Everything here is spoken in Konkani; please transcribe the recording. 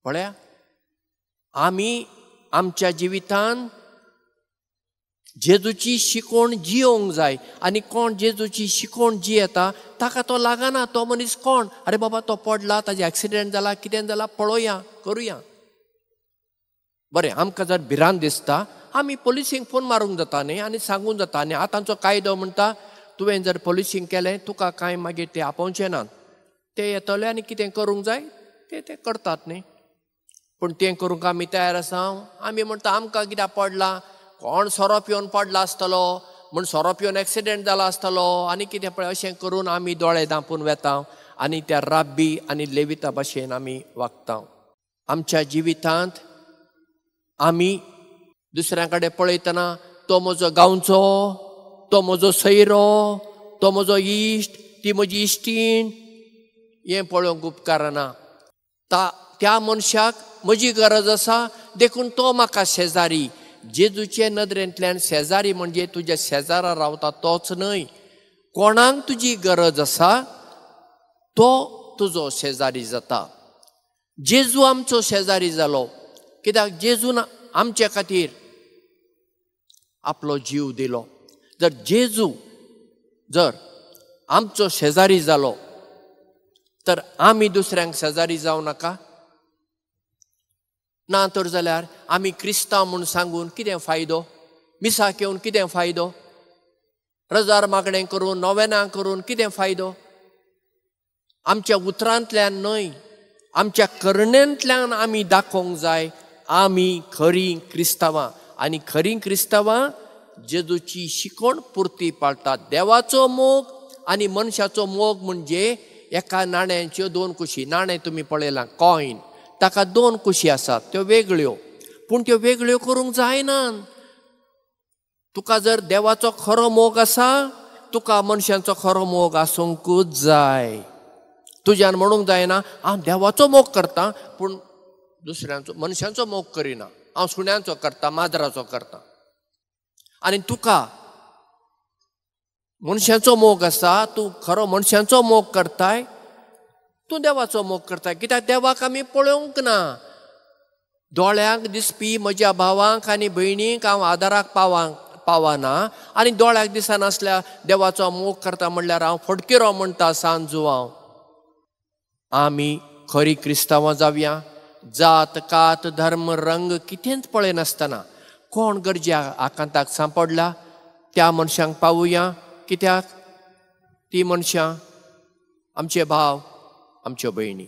पळया आमी आमच्या जिवितांत जेजूची शिकवण जियोंक जाय आनी कोण जेजूची शिकवण जियेता ताका तो लागना तो मनीस कोण अरे बाबा तो पडला ताजे एक्सिडेंट जाला कितें जाला पळोवया करुया बरें आमकां जर भिरांत दिसता आमी पुलिसींक फोन मारूंक जाता न्ही आनी सांगूंक जाता न्ही आतांचो कायदो म्हणटा तुवें जर पुलिसींक केलें तुका कांय मागीर ते आपोवचें नात ते येतले आनी कितें करूंक जाय ते करतात न्ही पूण तें करूंक आमी तयार आसा आमी म्हणटा आमकां कित्याक पडला कोण सोरो पिवन पडला आसतलो म्हूण सोरो पिवन एक्सिडेंट जाला आसतलो आनी कितें पळय अशें करून आमी दोळे धांपून वेता आनी त्या राब्बी आनी लेविता भाशेन आमी वागता आमच्या जिवितांत आमी दुसऱ्या कडेन पळयतना तो म्हजो गांवचो तो म्हजो सयरो तो म्हजो इश्ट ती म्हजी इश्टीण हें पळोवंक उपकार ना त्या मनशाक म्हजी गरज आसा देखून तो म्हाका शेजारी जेजूचे नदरेंतल्यान शेजारी म्हणजे तुज्या शेजारा रावता तोच न्हय कोणाक तुजी गरज आसा तो तुजो शेजारी जाता जेजू आमचो शेजारी जालो कित्याक जेजून आमचे खातीर आपलो जीव दिलो जर जेजू जर आमचो शेजारी जालो तर आमी दुसऱ्यांक शेजारी जावं नाका ना तर जाल्यार आमी क्रिस्तांव म्हूण सांगून कितें फायदो मिसाक येवन कितें फायदो रजार मागणें करून नोवेनां करून कितें फायदो आमच्या उतरांतल्यान न्हय आमच्या करण्यांतल्यान आमी दाखोवंक जाय आमी खरीं क्रिस्तांवां आनी खरीं क्रिस्तांवां जेजूची शिकवण पुर्ती पाळटात देवाचो मोग आनी मनशाचो मोग म्हणजे एका नाण्याच्यो दोन कुशी नाणें तुमी पळयलां कॉयन ताका दोन कुशी आसात त्यो वेगळ्यो पूण त्यो वेगळ्यो करूंक जायना तुका जर देवाचो खरो मोग आसा तुका मनशांचो खरो मोग आसूंकूच जाय तुज्यान म्हणूंक जायना हांव देवाचो मोग करतां पूण दुसऱ्यांचो मनशांचो मोग करिना हांव सुण्यांचो करतां माजराचो करतां आनी तुका मनशांचो मोग आसा तूं खरो मनशांचो मोग करताय तूं देवाचो मोग करताय कित्याक देवाक आमी पळोवंक ना दोळ्यांक दिसपी म्हज्या भावांक आनी भयणीक हांव आदाराक पावना आनी दोळ्याक दिसनासल्या देवाचो मोग करता म्हणल्यार हांव फटकिरो म्हणटा सांजुवांव आमी खरी क्रिस्तांवां जावया जात कात धर्म रंग कितेंच पळयनासतना कोण गरजे आकांताक सांपडला त्या मनशांक पावुया कित्याक ती मनशां आमचे भाव आमच्यो भयणी